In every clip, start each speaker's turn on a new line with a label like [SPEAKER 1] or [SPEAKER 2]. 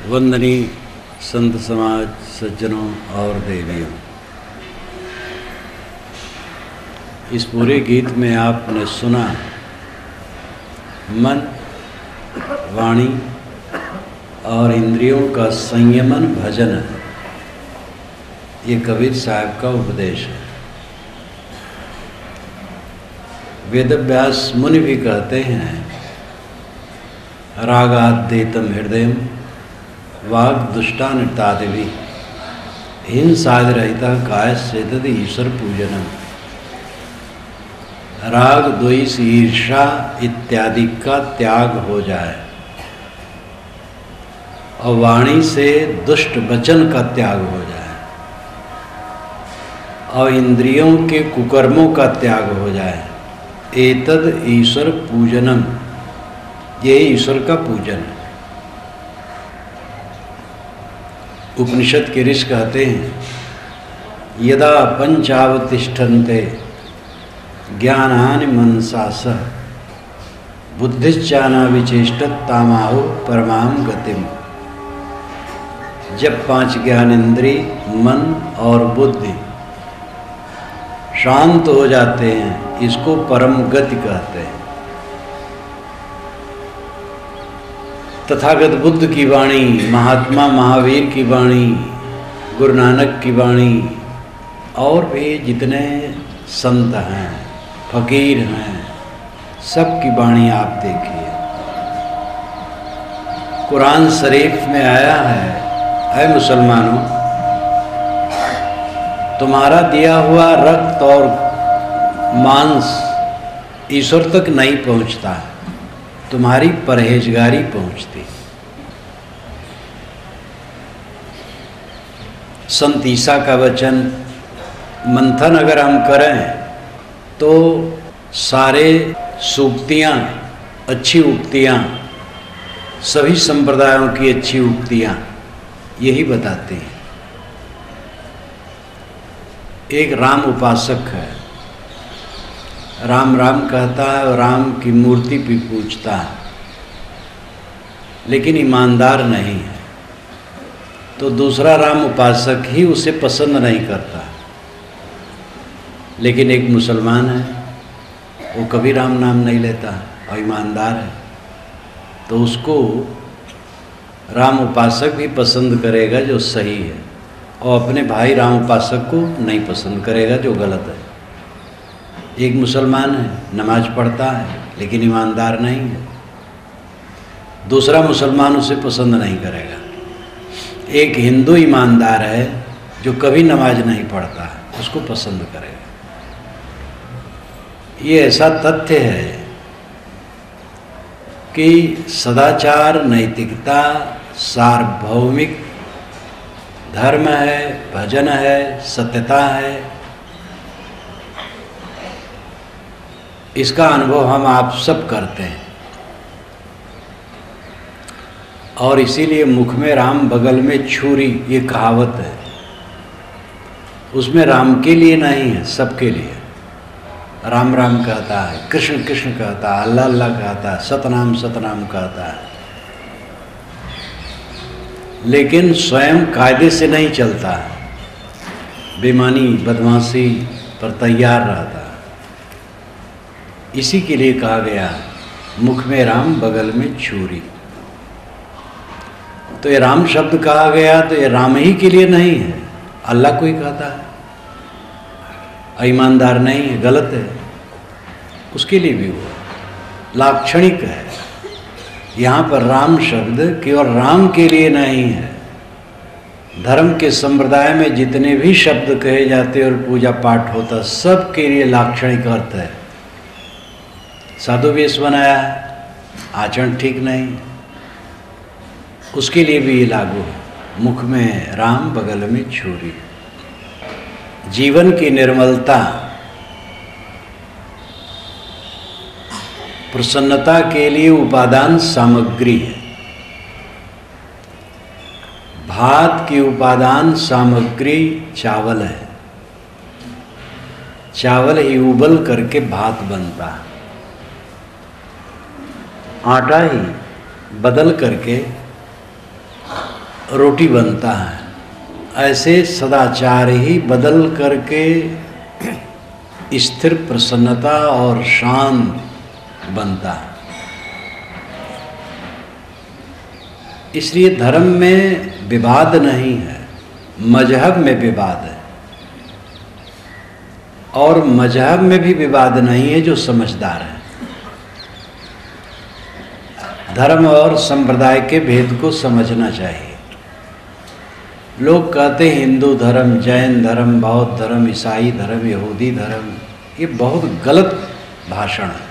[SPEAKER 1] वंदनीय संत समाज, सज्जनों और देवियों, इस पूरे गीत में आपने सुना मन, वाणी और इंद्रियों का संयमन भजन है। ये कबीर साहब का उपदेश है। वेदव्यास मुनि भी कहते हैं, रागाद्येतम हृदयम वाग दुष्टानितादिवी हिंसाद रहिता काय सेतद ईश्वर पूजनम। राग, द्वेष, ईर्षा इत्यादि का त्याग हो जाए और वाणी से दुष्ट वचन का त्याग हो जाए और इंद्रियों के कुकर्मों का त्याग हो जाए। एतद ईश्वर पूजनम, ये ईश्वर का पूजन है। उपनिषद के ऋषि कहते हैं, यदा पंचावतिष्ठन्ते ज्ञानानि मनसा सह बुद्धिश्चाना विचेष्टत तामाहु परमाम गतिम। जब 5 ज्ञानेंद्रिय मन और बुद्धि शांत हो जाते हैं, इसको परम गति कहते हैं। तथागत बुद्ध की वाणी, महात्मा महावीर की वाणी, गुरु नानक की वाणी और भी जितने संत हैं, फकीर हैं, सबकी वाणी आप देखिए। कुरान शरीफ में आया है, ऐ मुसलमानों, तुम्हारा दिया हुआ रक्त और मांस ईश्वर तक नहीं पहुंचता है, तुम्हारी परहेजगारी पहुंचती। संत ईसा का वचन मंथन अगर हम करें तो सारे सूक्तियाँ, अच्छी उक्तियाँ, सभी संप्रदायों की अच्छी उक्तियाँ यही बताती हैं। एक राम उपासक है, राम राम कहता है और राम की मूर्ति भी पूजता है, लेकिन ईमानदार नहीं है। तो दूसरा राम उपासक ही उसे पसंद नहीं करता। लेकिन एक मुसलमान है, वो कभी राम नाम नहीं लेता और ईमानदार है, तो उसको राम उपासक भी पसंद करेगा जो सही है, और अपने भाई राम उपासक को नहीं पसंद करेगा जो गलत है। एक मुसलमान है, नमाज पढ़ता है, लेकिन ईमानदार नहीं है, दूसरा मुसलमान उसे पसंद नहीं करेगा। एक हिंदू ईमानदार है जो कभी नमाज नहीं पढ़ता है, उसको पसंद करेगा। ये ऐसा तथ्य है कि सदाचार, नैतिकता, सार्वभौमिक धर्म है, भजन है, सत्यता है, इसका अनुभव हम आप सब करते हैं। और इसीलिए मुख में राम बगल में छुरी, ये कहावत है, उसमें राम के लिए नहीं है, सबके लिए। राम राम कहता है, कृष्ण कृष्ण कहता है, अल्लाह अल्लाह कहता है, सतनाम सतनाम कहता है, लेकिन स्वयं कायदे से नहीं चलता है, बेईमानी बदमाशी पर तैयार रहता है। इसी के लिए कहा गया, मुख में राम बगल में छुरी। तो ये राम शब्द कहा गया तो ये राम ही के लिए नहीं है, अल्लाह को ही कहता है। ईमानदार नहीं है, गलत है, उसके लिए भी हुआ, लाक्षणिक है। यहाँ पर राम शब्द केवल राम के लिए नहीं है। धर्म के संप्रदाय में जितने भी शब्द कहे जाते और पूजा पाठ होता, सब के लिए लाक्षणिक अर्थ है। साधु वेश बनाया है, आचरण ठीक नहीं, उसके लिए भी ये लागू है। मुख में राम बगल में छुरी। जीवन की निर्मलता, प्रसन्नता के लिए उपादान सामग्री है। भात की उपादान सामग्री चावल है। चावल ही उबल करके भात बनता है, आटा ही बदल करके रोटी बनता है, ऐसे सदाचार ही बदल करके स्थिर प्रसन्नता और शांत बनता है। इसलिए धर्म में विवाद नहीं है, मजहब में विवाद है। और मजहब में भी विवाद नहीं है जो समझदार है। धर्म और संप्रदाय के भेद को समझना चाहिए। लोग कहते हैं हिंदू धर्म, जैन धर्म, बौद्ध धर्म, ईसाई धर्म, यहूदी धर्म, ये बहुत गलत भाषण है।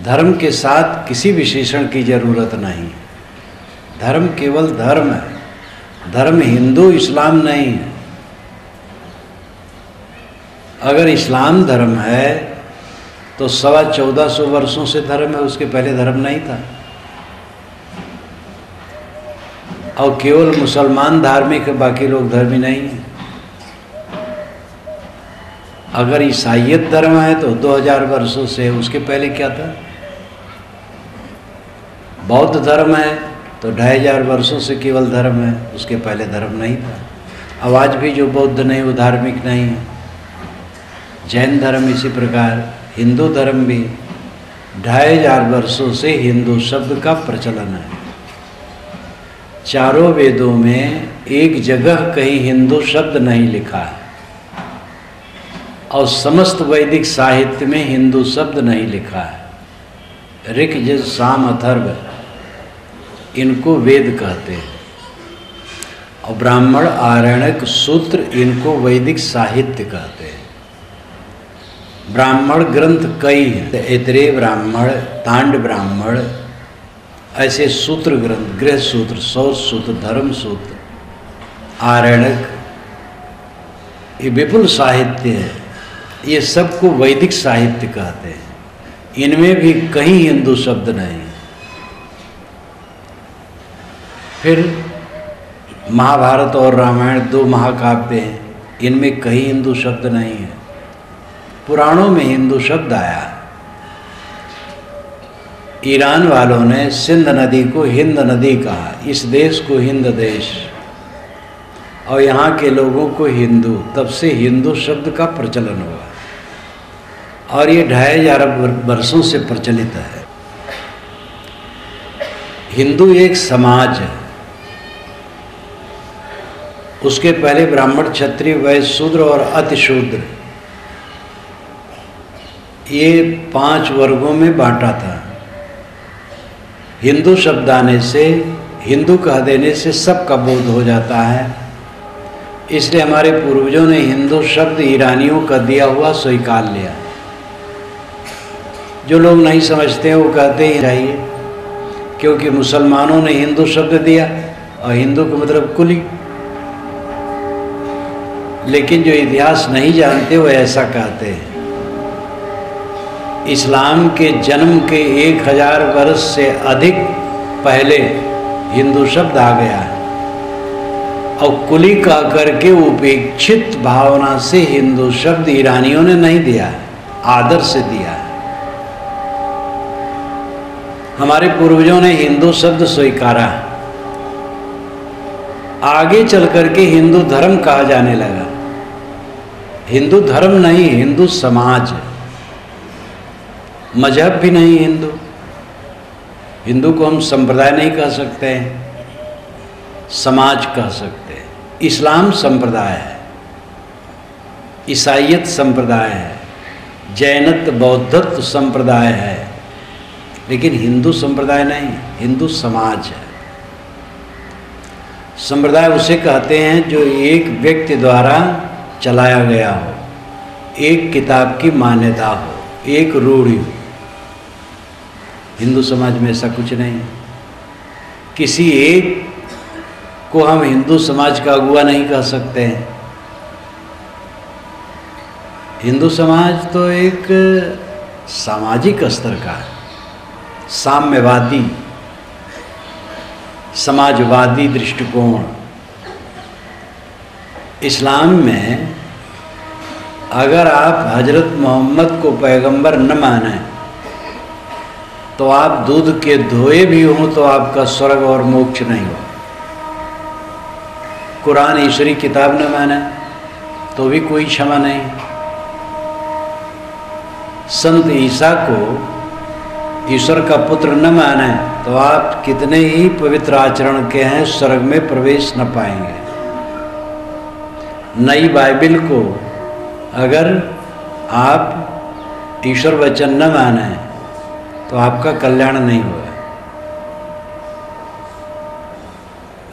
[SPEAKER 1] धर्म के साथ किसी विशेषण की जरूरत नहीं है। धर्म केवल धर्म है। धर्म हिंदू इस्लाम नहीं है। अगर इस्लाम धर्म है तो 1450 वर्षों से धर्म है, उसके पहले धर्म नहीं था। और केवल मुसलमान धार्मिक है, बाकी लोग धर्मी नहीं है। अगर ईसाईयत धर्म है तो 2000 वर्षों से, उसके पहले क्या था? बौद्ध धर्म है तो 2500 वर्षों से केवल धर्म है, उसके पहले धर्म नहीं था। अब आज भी जो बौद्ध नहीं वो धार्मिक नहीं है। जैन धर्म इसी प्रकार, हिंदू धर्म भी 2500 वर्षों से हिंदू शब्द का प्रचलन है। चारों वेदों में एक जगह कहीं हिंदू शब्द नहीं लिखा है और समस्त वैदिक साहित्य में हिंदू शब्द नहीं लिखा है। ऋक, यजुर, साम, अथर्व इनको वेद कहते हैं और ब्राह्मण, आरण्यक, सूत्र इनको वैदिक साहित्य कहते हैं। ब्राह्मण ग्रंथ कई हैं, ऐतरेय ब्राह्मण, तांड ब्राह्मण, ऐसे सूत्र ग्रंथ, गृह सूत्र, सौर सूत्र, धर्म सूत्र, आरण्यक, ये विपुल साहित्य है। ये सबको वैदिक साहित्य कहते हैं। इनमें भी कहीं हिंदू शब्द नहीं। फिर महाभारत और रामायण 2 महाकाव्य हैं, इनमें कहीं हिंदू शब्द नहीं है। पुराणों में हिंदू शब्द आया। ईरान वालों ने सिंध नदी को हिंद नदी कहा, इस देश को हिंद देश, और यहाँ के लोगों को हिंदू। तब से हिंदू शब्द का प्रचलन हुआ और ये 2500 वर्षों से प्रचलित है। हिंदू एक समाज है। उसके पहले ब्राह्मण, क्षत्रिय, वैश्य, शूद्र और अतिशूद्र, ये 5 वर्गों में बांटा था। हिंदू शब्द आने से, हिंदू कह देने से सबका बोध हो जाता है। इसलिए हमारे पूर्वजों ने हिंदू शब्द ईरानियों का दिया हुआ स्वीकार लिया। जो लोग नहीं समझते हैं वो कहते ही चाहिए, क्योंकि मुसलमानों ने हिंदू शब्द दिया और हिंदू का मतलब कुली। लेकिन जो इतिहास नहीं जानते वो ऐसा कहते हैं। इस्लाम के जन्म के 1000 वर्ष से अधिक पहले हिंदू शब्द आ गया है और कुली कह करके उपेक्षित भावना से हिंदू शब्द ईरानियों ने नहीं दिया है, आदर से दिया है। हमारे पूर्वजों ने हिंदू शब्द स्वीकारा। आगे चल करके हिंदू धर्म कहा जाने लगा। हिंदू धर्म नहीं, हिंदू समाज है। मजहब भी नहीं हिंदू। हिंदू को हम संप्रदाय नहीं कह सकते हैं, समाज कह सकते हैं। इस्लाम संप्रदाय है, ईसाईयत संप्रदाय है, जैनत्व, बौद्धत्व संप्रदाय है, लेकिन हिंदू संप्रदाय नहीं, हिंदू समाज है। संप्रदाय उसे कहते हैं जो एक व्यक्ति द्वारा चलाया गया हो, एक किताब की मान्यता हो, एक रूढ़ी हो। हिंदू समाज में ऐसा कुछ नहीं है। किसी एक को हम हिंदू समाज का अगुआ नहीं कह सकते हैं। हिंदू समाज तो एक सामाजिक स्तर का है, साम्यवादी, समाजवादी दृष्टिकोण। इस्लाम में अगर आप हजरत मोहम्मद को पैगंबर न माने तो आप दूध के धोए भी हों तो आपका स्वर्ग और मोक्ष नहीं हो। कुरान ईश्वरी किताब न माने तो भी कोई क्षमा नहीं। संत ईसा को ईश्वर का पुत्र न माने तो आप कितने ही पवित्र आचरण के हैं, स्वर्ग में प्रवेश न पाएंगे। नई बाइबिल को अगर आप ईश्वर वचन न माने तो आपका कल्याण नहीं होगा।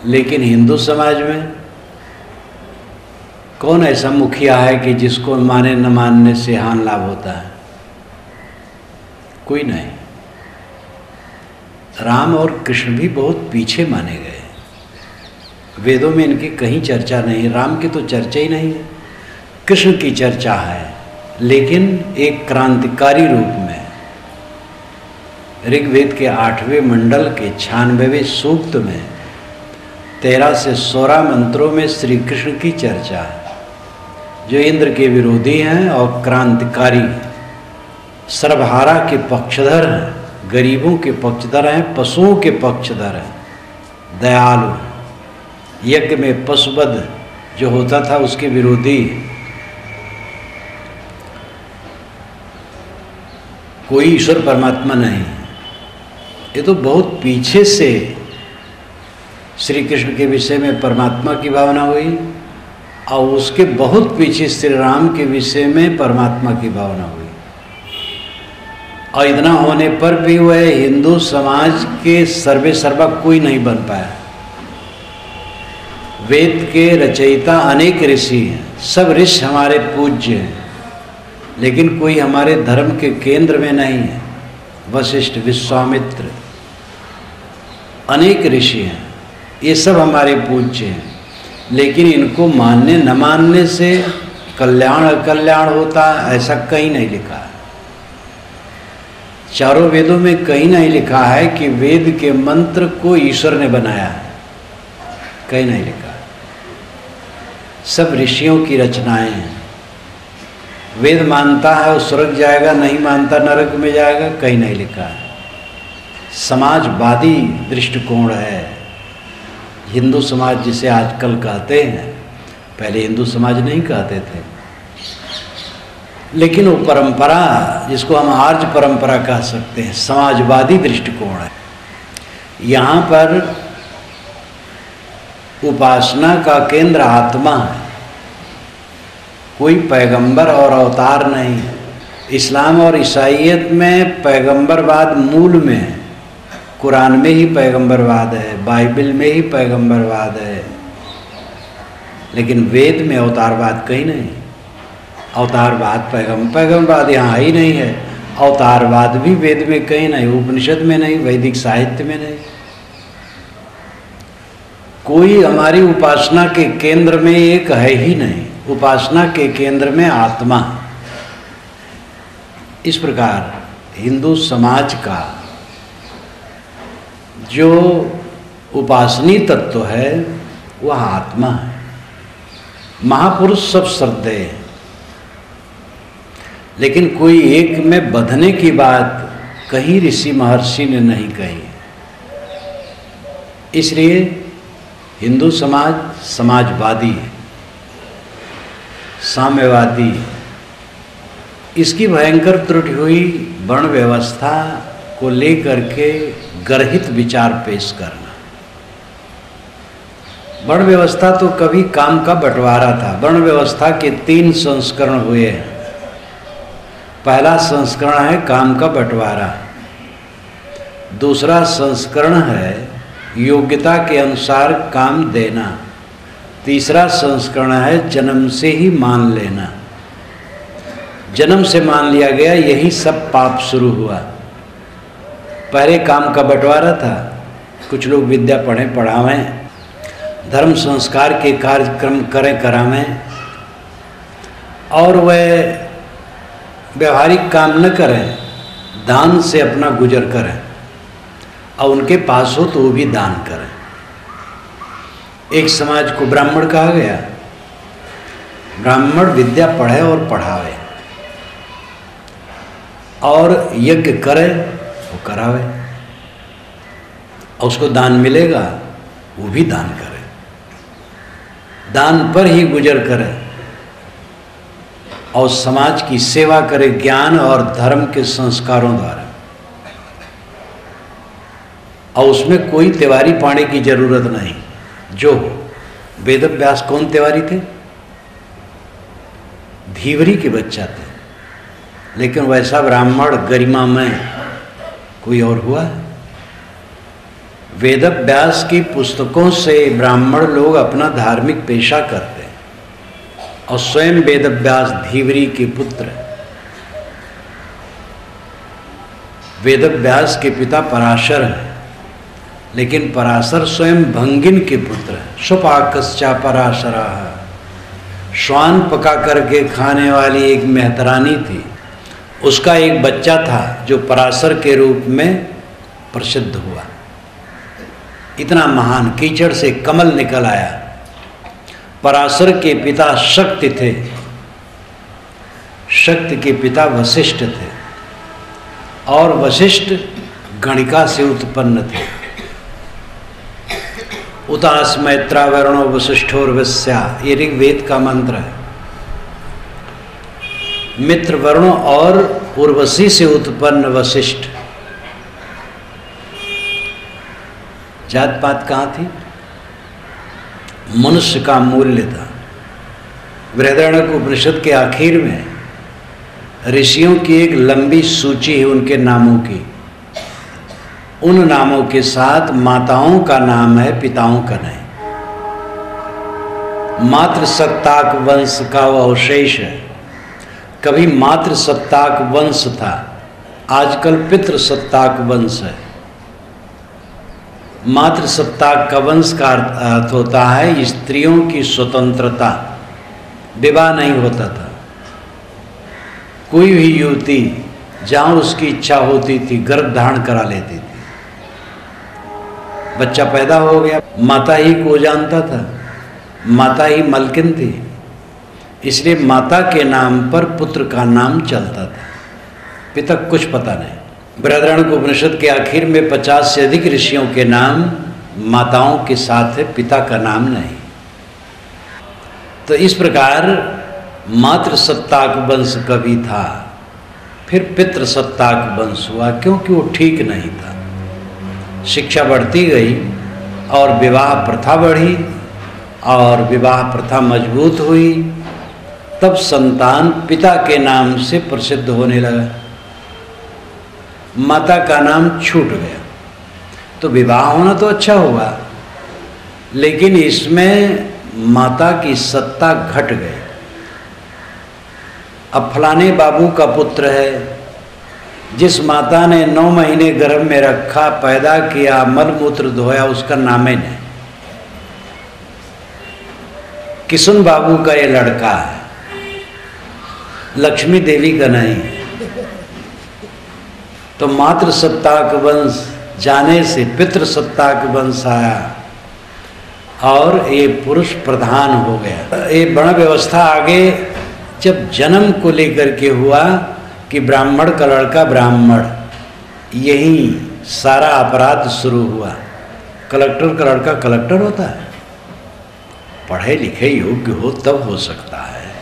[SPEAKER 1] लेकिन हिंदू समाज में कौन ऐसा मुखिया है कि जिसको माने न मानने से हानि लाभ होता है? कोई नहीं। राम और कृष्ण भी बहुत पीछे माने गए। वेदों में इनकी कहीं चर्चा नहीं, राम की तो चर्चा ही नहीं है। कृष्ण की चर्चा है, लेकिन एक क्रांतिकारी रूप में। ऋग्वेद के 8वें मंडल के 96वें सूक्त में 13 से 16 मंत्रों में श्री कृष्ण की चर्चा है, जो इंद्र के विरोधी हैं और क्रांतिकारी, सर्वहारा के पक्षधर हैं, गरीबों के पक्षधर हैं, पशुओं के पक्षधर हैं, दयालु, यज्ञ में पशुवध जो होता था उसके विरोधी। कोई ईश्वर परमात्मा नहीं। ये तो बहुत पीछे से श्री कृष्ण के विषय में परमात्मा की भावना हुई और उसके बहुत पीछे श्री राम के विषय में परमात्मा की भावना हुई। और इतना होने पर भी वह हिंदू समाज के सर्वे सर्वा कोई नहीं बन पाया। वेद के रचयिता अनेक ऋषि हैं, सब ऋषि हमारे पूज्य हैं, लेकिन कोई हमारे धर्म के केंद्र में नहीं है। वशिष्ठ, विश्वामित्र, अनेक ऋषि हैं, ये सब हमारे पूज्य हैं, लेकिन इनको मानने न मानने से कल्याण अकल्याण होता, ऐसा कहीं नहीं लिखा है। चारों वेदों में कहीं नहीं लिखा है कि वेद के मंत्र को ईश्वर ने बनाया है, कहीं नहीं लिखा है। सब ऋषियों की रचनाएं हैं। वेद मानता है वो स्वर्ग जाएगा, नहीं मानता नरक में जाएगा, कहीं नहीं लिखा है। समाजवादी दृष्टिकोण है हिंदू समाज, जिसे आजकल कहते हैं, पहले हिंदू समाज नहीं कहते थे। लेकिन वो परंपरा, जिसको हम आर्य परंपरा कह सकते हैं, समाजवादी दृष्टिकोण है। यहाँ पर उपासना का केंद्र आत्मा है, कोई पैगंबर और अवतार नहीं है। इस्लाम और ईसाईयत में पैगंबरवाद मूल में है, कुरान में ही पैगंबरवाद है, बाइबल में ही पैगंबरवाद है, लेकिन वेद में अवतारवाद कहीं नहीं। अवतारवाद पैगंबरवाद यहाँ ही नहीं है। अवतारवाद भी वेद में कहीं नहीं, उपनिषद में नहीं, वैदिक साहित्य में नहीं। कोई हमारी उपासना के केंद्र में एक है ही नहीं। उपासना के केंद्र में आत्मा। इस प्रकार हिंदू समाज का जो उपासनीय तत्व है वह आत्मा है। महापुरुष सब श्रद्धेय हैं, लेकिन कोई एक में बंधने की बात कहीं ऋषि महर्षि ने नहीं कही। इसलिए हिंदू समाज समाजवादी है, साम्यवादी। इसकी भयंकर त्रुटि हुई वर्ण व्यवस्था को लेकर के गर्हित विचार पेश करना। वर्ण व्यवस्था तो कभी काम का बंटवारा था। वर्ण व्यवस्था के 3 संस्करण हुए हैं। पहला संस्करण है काम का बंटवारा, दूसरा संस्करण है योग्यता के अनुसार काम देना, तीसरा संस्करण है जन्म से ही मान लेना। जन्म से मान लिया गया, यही सब पाप शुरू हुआ। पहले काम का बंटवारा था, कुछ लोग विद्या पढ़ें पढ़ावें, धर्म संस्कार के कार्यक्रम करें करावें, और वह व्यवहारिक काम न करें, दान से अपना गुजर करें, और उनके पास हो तो वो भी दान करें। एक समाज को ब्राह्मण कहा गया। ब्राह्मण विद्या पढ़े और पढ़ावे और यज्ञ करे, वो करावे, और उसको दान मिलेगा वो भी दान करे, दान पर ही गुजर करे और समाज की सेवा करे ज्ञान और धर्म के संस्कारों द्वारा। और उसमें कोई तिवारी पाने की जरूरत नहीं। जो वेद व्यास कौन तिवारी थे? धीवरी के बच्चा थे, लेकिन वैसा ब्राह्मण गरिमा में कोई और हुआ? वेद व्यास की पुस्तकों से ब्राह्मण लोग अपना धार्मिक पेशा करते हैं, और स्वयं वेद व्यास धीवरी के पुत्र। वेद व्यास के पिता पराशर हैं, लेकिन पराशर स्वयं भंगिन के पुत्र हैं। सुपाकश्चा पराशरा, श्वान पका करके खाने वाली एक मेहतरानी थी, उसका एक बच्चा था जो पराशर के रूप में प्रसिद्ध हुआ। इतना महान, कीचड़ से कमल निकल आया। पराशर के पिता शक्ति थे, शक्ति के पिता वशिष्ठ थे, और वशिष्ठ गणिका से उत्पन्न थे। उतास मैत्रा वर्णो वशिष्ठोर्वस्या, ये ऋग्वेद का मंत्र है। मित्र वर्णों और उर्वशी से उत्पन्न वशिष्ठ। जात पात कहाँ थी? मनुष्य का मूल्य था। बृहदारण्यक उपनिषद के आखिर में ऋषियों की एक लंबी सूची है उनके नामों की। उन नामों के साथ माताओं का नाम है, पिताओं का नहीं। मातृ सत्ताक वंश का वो अवशेष है। कभी मातृ सत्ताक वंश था, आजकल पितृ सत्ताक वंश है। मातृ सत्ताक का वंश का अर्थ होता है स्त्रियों की स्वतंत्रता। विवाह नहीं होता था, कोई भी युवती जहाँ उसकी इच्छा होती थी गर्भ धारण करा लेती थी। बच्चा पैदा हो गया, माता ही को जानता था, माता ही मलकिन थी, इसलिए माता के नाम पर पुत्र का नाम चलता था, पिता कुछ पता नहीं। बृहदारण्यक उपनिषद के आखिर में 50 से अधिक ऋषियों के नाम माताओं के साथ है, पिता का नाम नहीं। तो इस प्रकार मातृ सत्ताक वंश कभी था, फिर पितृ सत्ताक वंश हुआ, क्योंकि वो ठीक नहीं था। शिक्षा बढ़ती गई और विवाह प्रथा बढ़ी, और विवाह प्रथा मजबूत हुई, तब संतान पिता के नाम से प्रसिद्ध होने लगा, माता का नाम छूट गया। तो विवाह होना तो अच्छा हुआ, लेकिन इसमें माता की सत्ता घट गई। अब फलाने बाबू का पुत्र है, जिस माता ने 9 महीने गर्भ में रखा, पैदा किया, मल मूत्र धोया, उसका नाम ही नहीं। किशन बाबू का ये लड़का है, लक्ष्मी देवी का नहीं। तो मातृ सत्ताक वंश जाने से पितृ सत्ताक वंश आया, और ये पुरुष प्रधान हो गया। ये वर्ण व्यवस्था आगे जब जन्म को लेकर के हुआ कि ब्राह्मण का लड़का ब्राह्मण, यही सारा अपराध शुरू हुआ। कलेक्टर का लड़का कलेक्टर होता है, पढ़े लिखे योग्य हो तब हो सकता है,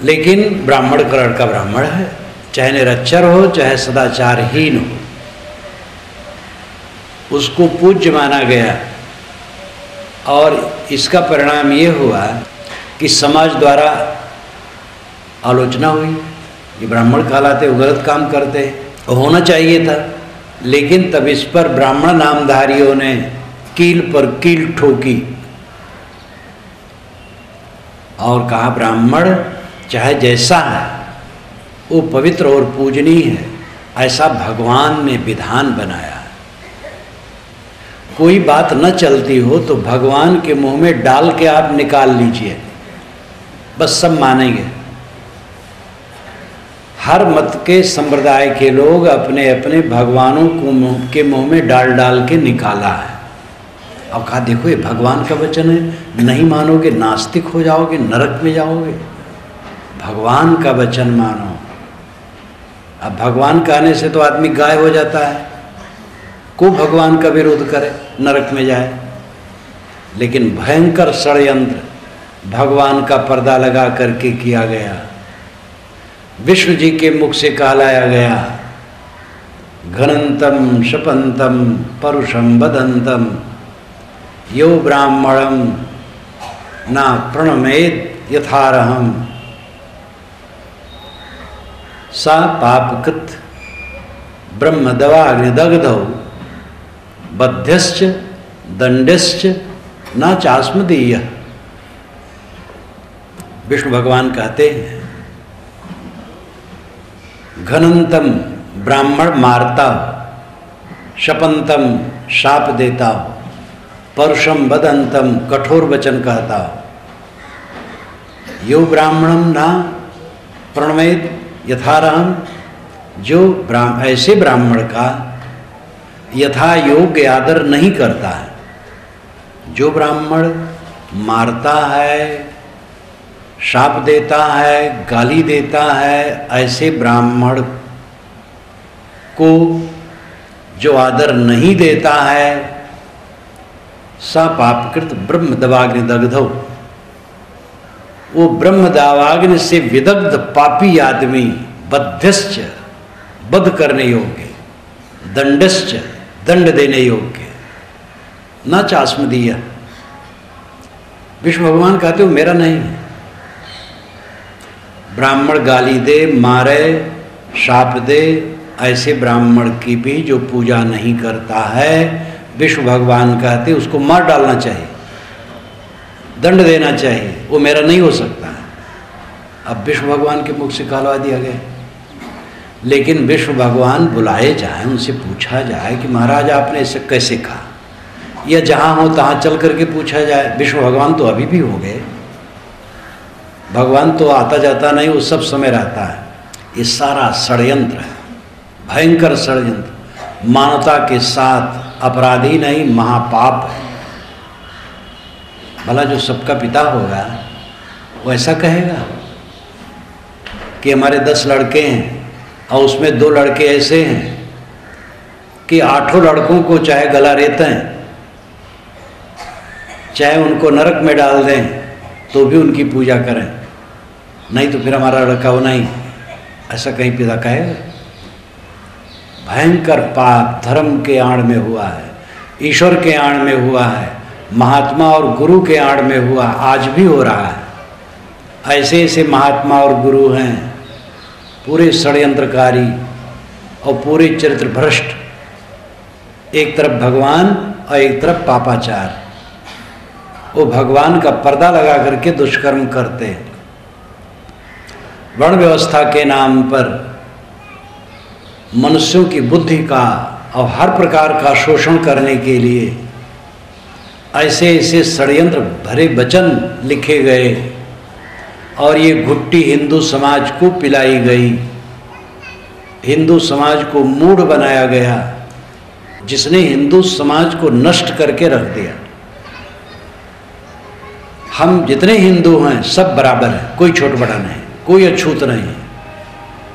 [SPEAKER 1] लेकिन ब्राह्मण का लड़का ब्राह्मण है, चाहे निरक्षर हो चाहे सदाचारहीन हो, उसको पूज्य माना गया। और इसका परिणाम ये हुआ कि समाज द्वारा आलोचना हुई, ये ब्राह्मण कहलाते, वो गलत काम करते, होना चाहिए था। लेकिन तब इस पर ब्राह्मण नामधारियों ने कील पर कील ठोकी और कहा ब्राह्मण चाहे जैसा है वो पवित्र और पूजनीय है, ऐसा भगवान ने विधान बनाया। कोई बात न चलती हो तो भगवान के मुंह में डाल के आप निकाल लीजिए, बस सब मानेंगे। हर मत के संप्रदाय के लोग अपने अपने भगवानों को के मुंह में डाल डाल के निकाला है। अब कहा देखो ये भगवान का वचन है, नहीं मानोगे नास्तिक हो जाओगे, नरक में जाओगे। भगवान का वचन मानो। अब भगवान कहने से तो आदमी गाय हो जाता है, को भगवान का विरोध करे नरक में जाए। लेकिन भयंकर षड्यंत्र भगवान का पर्दा लगा करके किया गया, विष्णु जी के मुख से कहलाया गया, घनंतम शपंतम परुषम वदंतम यो ब्राह्मणम ना प्रणमेद यथारहम सा पापकृत ब्रह्मदवाग्निदग्धौ बध्यश्च दंडश्च न चास्मदीय। विष्णु भगवान कहते हैं घनंतम ब्राह्मण मारता हो, शपंतम शाप देता हो, परुषम वदंतम कठोर वचन कहता हो, यो ब्राह्मणम ना प्रणमेद यथारहम, जो ऐसे ब्राह्मण का यथा योग्य आदर नहीं करता है, जो ब्राह्मण मारता है, शाप देता है, गाली देता है, ऐसे ब्राह्मण को जो आदर नहीं देता है, सा पापकृत ब्रह्मदवाग्नि दग्धौ, वो ब्रह्मदवाग्नि से विदग्ध पापी आदमी, बध्यश्च वध करने योग्य, दंडश्च दंड देने योग्य, न चास्मदीय। विष्णु भगवान कहते हो मेरा नहीं है। ब्राह्मण गाली दे, मारे, शाप दे, ऐसे ब्राह्मण की भी जो पूजा नहीं करता है, विष्णु भगवान कहते उसको मार डालना चाहिए, दंड देना चाहिए, वो मेरा नहीं हो सकता है। अब विष्णु भगवान के मुख से कहलवा दिया गया। लेकिन विष्णु भगवान बुलाए जाए, उनसे पूछा जाए कि महाराज आपने इसे कैसे कहा, या जहाँ हो तहाँ चल करके पूछा जाए। विष्णु भगवान तो अभी भी हो गए, भगवान तो आता जाता नहीं, वो सब समय रहता है। ये सारा षड्यंत्र है, भयंकर षड्यंत्र, मानवता के साथ अपराधी नहीं महापाप है। भला जो सबका पिता होगा वो ऐसा कहेगा कि हमारे 10 लड़के हैं और उसमें 2 लड़के ऐसे हैं कि 8 लड़कों को चाहे गला रेत हैं, चाहे उनको नरक में डाल दें तो भी उनकी पूजा करें, नहीं तो फिर हमारा लड़का हो नहीं, ऐसा कहीं पिता कहेगा? भयंकर पाप धर्म के आड़ में हुआ है, ईश्वर के आड़ में हुआ है, महात्मा और गुरु के आड़ में हुआ, आज भी हो रहा है। ऐसे ऐसे महात्मा और गुरु हैं पूरे षड्यंत्रकारी और पूरे चरित्र भ्रष्ट, एक तरफ भगवान और एक तरफ पापाचार। वो भगवान का पर्दा लगा करके दुष्कर्म करते हैं। वर्ण व्यवस्था के नाम पर मनुष्यों की बुद्धि का और हर प्रकार का शोषण करने के लिए ऐसे ऐसे षड्यंत्र भरे वचन लिखे गए और ये घुट्टी हिंदू समाज को पिलाई गई, हिंदू समाज को मूढ़ बनाया गया, जिसने हिंदू समाज को नष्ट करके रख दिया। हम जितने हिंदू हैं सब बराबर हैं, कोई छोट बड़ा नहीं, कोई अछूत नहीं,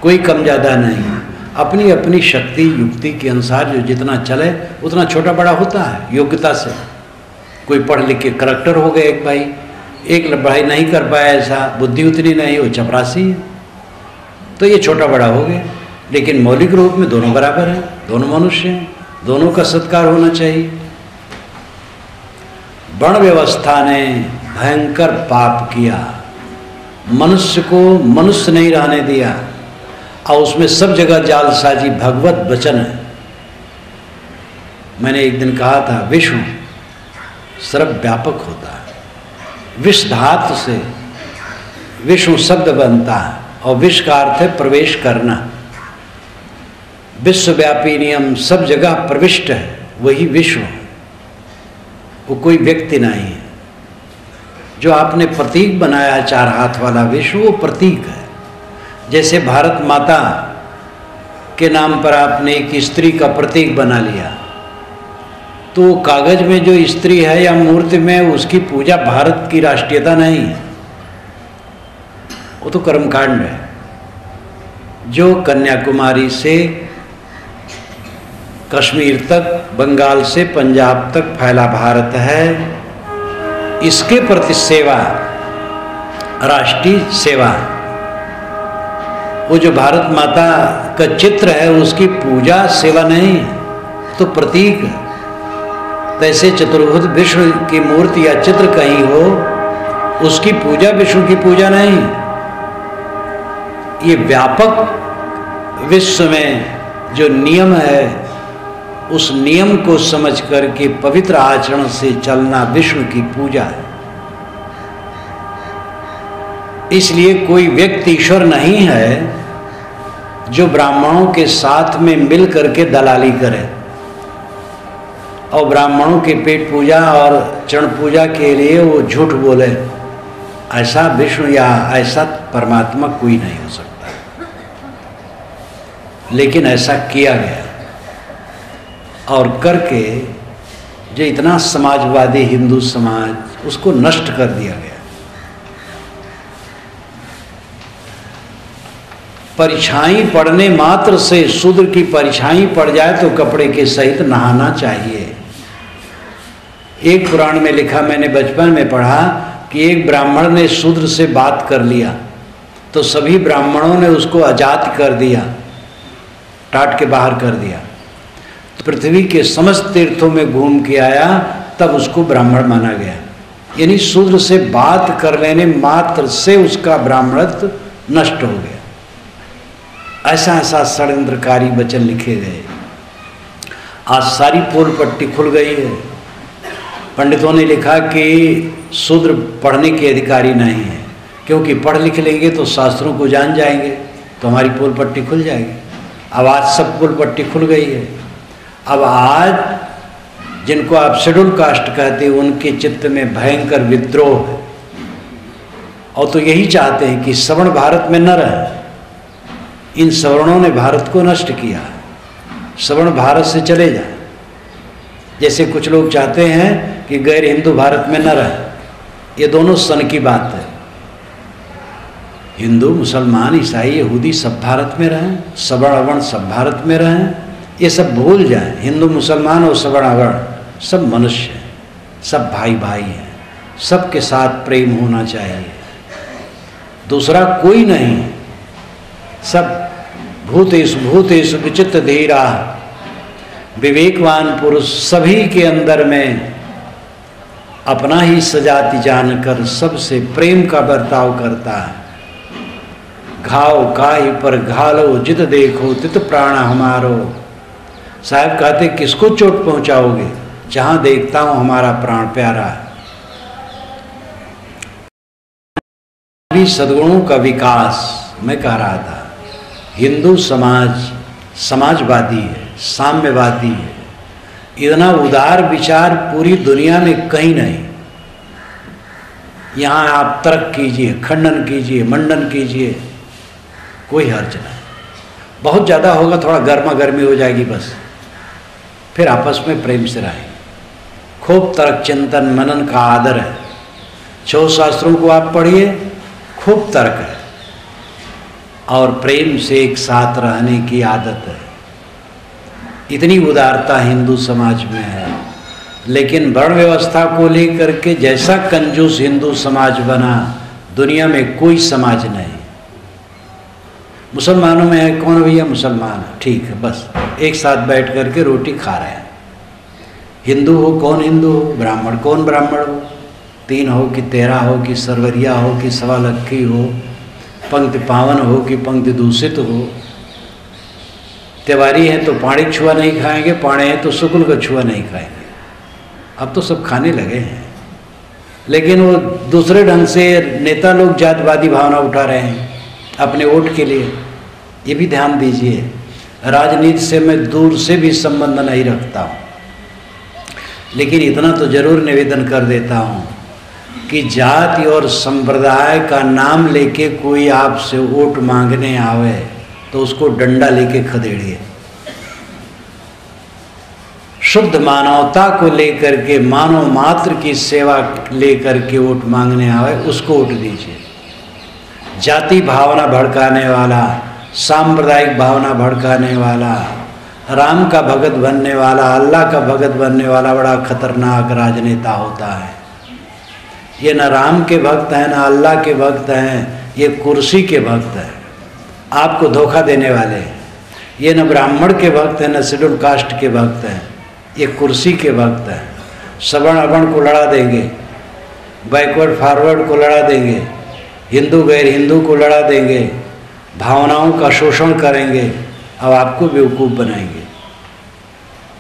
[SPEAKER 1] कोई कम ज़्यादा नहीं, अपनी अपनी शक्ति युक्ति के अनुसार जो जितना चले उतना छोटा बड़ा होता है योग्यता से। कोई पढ़ लिख के कलेक्टर हो गए एक भाई, एक पढ़ाई नहीं कर पाया, ऐसा बुद्धि उतनी नहीं, वो चपरासी है, तो ये छोटा बड़ा हो गया। लेकिन मौलिक रूप में दोनों बराबर हैं, दोनों मनुष्य हैं, दोनों का सत्कार होना चाहिए। वर्ण व्यवस्था ने भयंकर पाप किया, मनुष्य को मनुष्य नहीं रहने दिया, और उसमें सब जगह जालसाजी भगवत वचन है। मैंने एक दिन कहा था विश्व सर्वव्यापक होता है, विश्व धातु से विष्णु शब्द बनता है और विश्व का अर्थ है प्रवेश करना। विश्वव्यापी नियम सब जगह प्रविष्ट है, वही विश्व है, वो कोई व्यक्ति नहीं है। जो आपने प्रतीक बनाया 4 हाथ वाला विश्व, वो प्रतीक है। जैसे भारत माता के नाम पर आपने एक स्त्री का प्रतीक बना लिया, तो कागज में जो स्त्री है या मूर्ति में, उसकी पूजा भारत की राष्ट्रीयता नहीं है, वो तो कर्मकांड है। जो कन्याकुमारी से कश्मीर तक, बंगाल से पंजाब तक फैला भारत है, इसके प्रति सेवा, राष्ट्रीय सेवा। वो जो भारत माता का चित्र है उसकी पूजा सेवा नहीं, तो प्रतीक। तैसे चतुर्भुज विष्णु की मूर्ति या चित्र कहीं हो, उसकी पूजा विष्णु की पूजा नहीं। ये व्यापक विश्व में जो नियम है, उस नियम को समझ करके पवित्र आचरण से चलना विष्णु की पूजा है। इसलिए कोई व्यक्ति ईश्वर नहीं है जो ब्राह्मणों के साथ में मिल करके दलाली करे और ब्राह्मणों के पेट पूजा और चरण पूजा के लिए वो झूठ बोले। ऐसा विष्णु या ऐसा परमात्मा कोई नहीं हो सकता। लेकिन ऐसा किया गया और करके जो इतना समाजवादी हिंदू समाज, उसको नष्ट कर दिया गया। परछाई पड़ने मात्र से, शूद्र की परछाई पड़ जाए तो कपड़े के सहित नहाना चाहिए। एक पुराण में लिखा, मैंने बचपन में पढ़ा कि एक ब्राह्मण ने शूद्र से बात कर लिया तो सभी ब्राह्मणों ने उसको आजाद कर दिया, टाट के बाहर कर दिया। तो पृथ्वी के समस्त तीर्थों में घूम के आया, तब उसको ब्राह्मण माना गया। यानी शूद्र से बात कर लेने मात्र से उसका ब्राह्मणत्व नष्ट हो गया। ऐसा ऐसा षड्यंत्रकारी वचन लिखे गए। आज सारी पोल पट्टी खुल गई है। पंडितों ने लिखा कि शूद्र पढ़ने के अधिकारी नहीं है, क्योंकि पढ़ लिख लेंगे तो शास्त्रों को जान जाएंगे तो हमारी पोल पट्टी खुल जाएगी। अब आज सब पोल पट्टी खुल गई है। अब आज जिनको आप शेड्यूल कास्ट कहते हैं, उनके चित्त में भयंकर विद्रोह है और तो यही चाहते हैं कि सवर्ण भारत में न रहे। इन सवर्णों ने भारत को नष्ट किया, सवर्ण भारत से चले जाए। जैसे कुछ लोग चाहते हैं कि गैर हिंदू भारत में न रहे। ये दोनों सन की बात है। हिंदू, मुसलमान, ईसाई, यहूदी सब भारत में रहें, सवर्ण अवर्ण सब भारत में रहें। ये सब भूल जाएं। हिंदू, मुसलमान और सवर्ण अवर्ण सब मनुष्य हैं, सब भाई भाई हैं, सबके साथ प्रेम होना चाहिए। दूसरा कोई नहीं। सब भूतेषु भूतेषु विचित्र धीरा, विवेकवान पुरुष सभी के अंदर में अपना ही सजाति जानकर सबसे प्रेम का बर्ताव करता है। घाव काहि पर घालो, जित देखो तित प्राण हमारो। साहब कहते किसको चोट पहुंचाओगे, जहां देखता हूं हमारा प्राण प्यारा है। भी सद्गुणों का विकास, मैं कह रहा था, हिंदू समाज समाजवादी है, साम्यवादी है। इतना उदार विचार पूरी दुनिया में कहीं नहीं। यहाँ आप तर्क कीजिए, खंडन कीजिए, मंडन कीजिए, कोई हर्ज नहीं। बहुत ज़्यादा होगा, थोड़ा गर्मा गर्मी हो जाएगी बस, फिर आपस में प्रेम से रहें। खूब तर्क चिंतन मनन का आदर है। 6 शास्त्रों को आप पढ़िए, खूब तर्क है और प्रेम से एक साथ रहने की आदत है। इतनी उदारता हिंदू समाज में है। लेकिन वर्ण व्यवस्था को लेकर के जैसा कंजूस हिंदू समाज बना, दुनिया में कोई समाज नहीं। मुसलमानों में है, कौन भैया मुसलमान है, ठीक है, बस एक साथ बैठ करके रोटी खा रहे हैं। हिंदू हो कौन हिंदू हो, ब्राह्मण कौन ब्राह्मण हो, 3 हो कि 13 हो कि सरवरिया हो कि सवा लक्खी हो, पंक्ति पावन हो कि पंक्ति दूषित हो। त्योहारी हैं तो पाणी छुआ नहीं खाएंगे, पाणे हैं तो शुक्ल का छुआ नहीं खाएंगे। अब तो सब खाने लगे हैं, लेकिन वो दूसरे ढंग से नेता लोग जातवादी भावना उठा रहे हैं अपने वोट के लिए। ये भी ध्यान दीजिए, राजनीति से मैं दूर से भी संबंध नहीं रखता हूँ, लेकिन इतना तो जरूर निवेदन कर देता हूँ कि जाति और संप्रदाय का नाम लेके कोई आपसे वोट मांगने आवे तो उसको डंडा लेके खदेड़िए। शुद्ध मानवता को लेकर के, मानव मात्र की सेवा लेकर के वोट मांगने आवे उसको वोट दीजिए। जाति भावना भड़काने वाला, सांप्रदायिक भावना भड़काने वाला, राम का भगत बनने वाला, अल्लाह का भगत बनने वाला बड़ा खतरनाक राजनेता होता है। ये न राम के भक्त हैं, न अल्लाह के भक्त हैं, ये कुर्सी के भक्त हैं, आपको धोखा देने वाले। ये न ब्राह्मण के भक्त हैं, न शेड्यूल कास्ट के भक्त हैं, ये कुर्सी के भक्त हैं। सवर्ण अवर्ण को लड़ा देंगे, बैकवर्ड फॉरवर्ड को लड़ा देंगे, हिंदू गैर हिंदू को लड़ा देंगे, भावनाओं का शोषण करेंगे, अब आपको बेवकूफ़ बनाएंगे।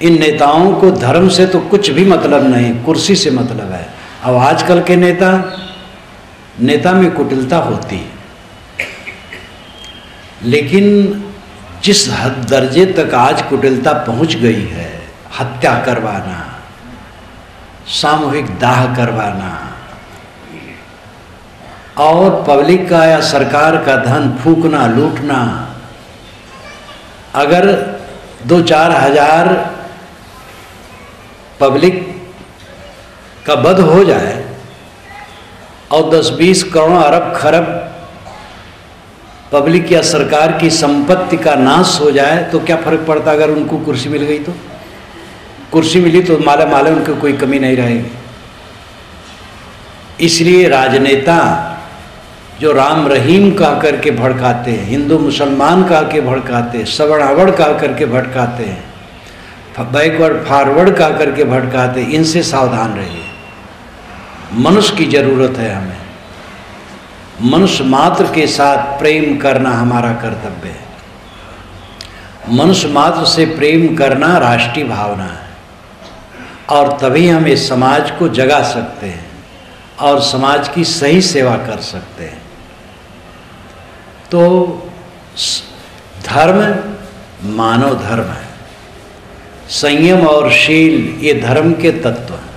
[SPEAKER 1] इन नेताओं को धर्म से तो कुछ भी मतलब नहीं, कुर्सी से मतलब है। अब आजकल के नेता में कुटिलता होती है, लेकिन जिस हद दर्जे तक आज कुटिलता पहुंच गई है, हत्या करवाना, सामूहिक दाह करवाना और पब्लिक का या सरकार का धन फूंकना, लूटना। अगर 2-4 हजार पब्लिक का वध हो जाए और 10-20 करोड़ अरब खरब पब्लिक या सरकार की संपत्ति का नाश हो जाए तो क्या फर्क पड़ता? अगर उनको कुर्सी मिल गई तो कुर्सी मिली तो माला माले उनको कोई कमी नहीं रहेगी। इसलिए राजनेता जो राम रहीम कह करके भड़काते हैं, हिंदू मुसलमान कह के भड़काते हैं, सवर्ण अवर्ण कह करके भड़काते हैं, बैकवर्ड फॉरवर्ड कह करके भड़काते हैं, इनसे सावधान रहिए। मनुष्य की जरूरत है हमें, मनुष्य मात्र के साथ प्रेम करना हमारा कर्तव्य है। मनुष्य मात्र से प्रेम करना राष्ट्रीय भावना है, और तभी हम इस समाज को जगा सकते हैं और समाज की सही सेवा कर सकते हैं। तो धर्म मानव धर्म है, संयम और शील ये धर्म के तत्व हैं।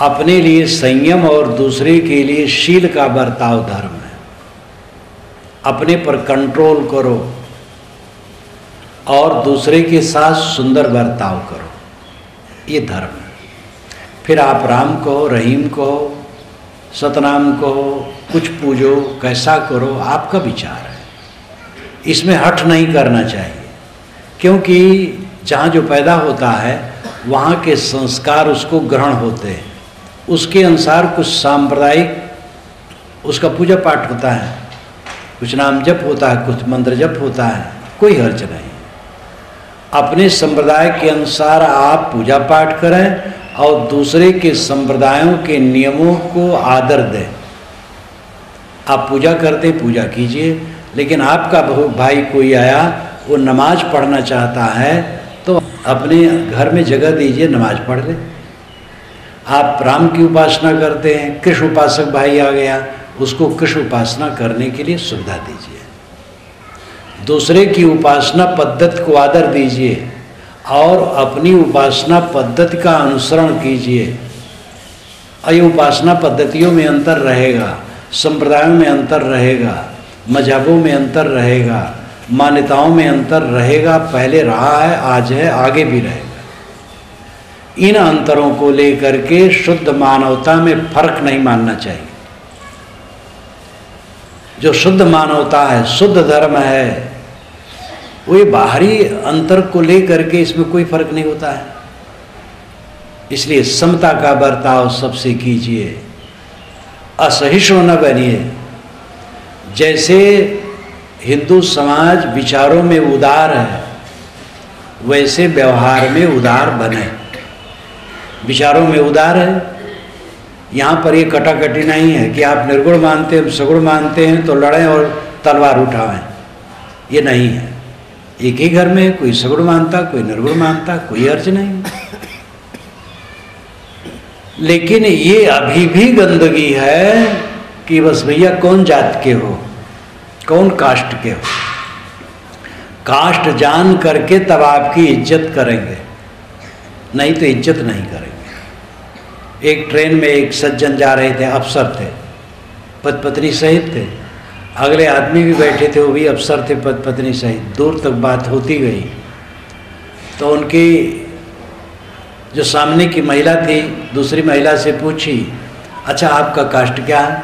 [SPEAKER 1] अपने लिए संयम और दूसरे के लिए शील का बर्ताव धर्म है। अपने पर कंट्रोल करो और दूसरे के साथ सुंदर बर्ताव करो, ये धर्म है। फिर आप राम कहो, रहीम कहो, सतनाम कहो, कुछ पूजो, कैसा करो, आपका विचार है। इसमें हठ नहीं करना चाहिए, क्योंकि जहाँ जो पैदा होता है वहाँ के संस्कार उसको ग्रहण होते हैं, उसके अनुसार कुछ सांप्रदायिक उसका पूजा पाठ होता है, कुछ नाम जप होता है, कुछ मंत्र जप होता है, कोई हर्ज नहीं। अपने संप्रदाय के अनुसार आप पूजा पाठ करें और दूसरे के संप्रदायों के नियमों को आदर दें। आप पूजा करते पूजा कीजिए, लेकिन आपका भाई कोई आया वो नमाज पढ़ना चाहता है तो अपने घर में जगह दीजिए, नमाज पढ़ ले। आप राम की उपासना करते हैं, कृष्ण उपासक भाई आ गया, उसको कृष्ण उपासना करने के लिए सुविधा दीजिए। दूसरे की उपासना पद्धति को आदर दीजिए और अपनी उपासना पद्धति का अनुसरण कीजिए। और ये उपासना पद्धतियों में अंतर रहेगा, संप्रदायों में अंतर रहेगा, मजहबों में अंतर रहेगा, मान्यताओं में अंतर रहेगा, पहले रहा है, आज है, आगे भी रहेगा। इन अंतरों को लेकर के शुद्ध मानवता में फर्क नहीं मानना चाहिए। जो शुद्ध मानवता है, शुद्ध धर्म है, वो बाहरी अंतर को लेकर के इसमें कोई फर्क नहीं होता है। इसलिए समता का बर्ताव सबसे कीजिए, असहिष्णु न बनिए। जैसे हिंदू समाज विचारों में उदार है, वैसे व्यवहार में उदार बने। विचारों में उदार है, यहाँ पर ये कटाकटी नहीं है कि आप निर्गुण मानते हैं, सगुण मानते हैं तो लड़ें और तलवार उठाएं, ये नहीं है। एक ही घर में कोई सगुण मानता, कोई निर्गुण मानता, कोई अर्ज नहीं। लेकिन ये अभी भी गंदगी है कि बस भैया कौन जात के हो, कौन कास्ट के हो। कास्ट जान करके तब आपकी इज्जत करेंगे, नहीं तो इज्जत नहीं करेंगे। एक ट्रेन में एक सज्जन जा रहे थे, अफसर थे, पति पत्नी सहित थे, अगले आदमी भी बैठे थे, वो भी अफसर थे, पति पत्नी सहित। दूर तक बात होती गई तो उनकी जो सामने की महिला थी दूसरी महिला से पूछी, अच्छा आपका कास्ट क्या है?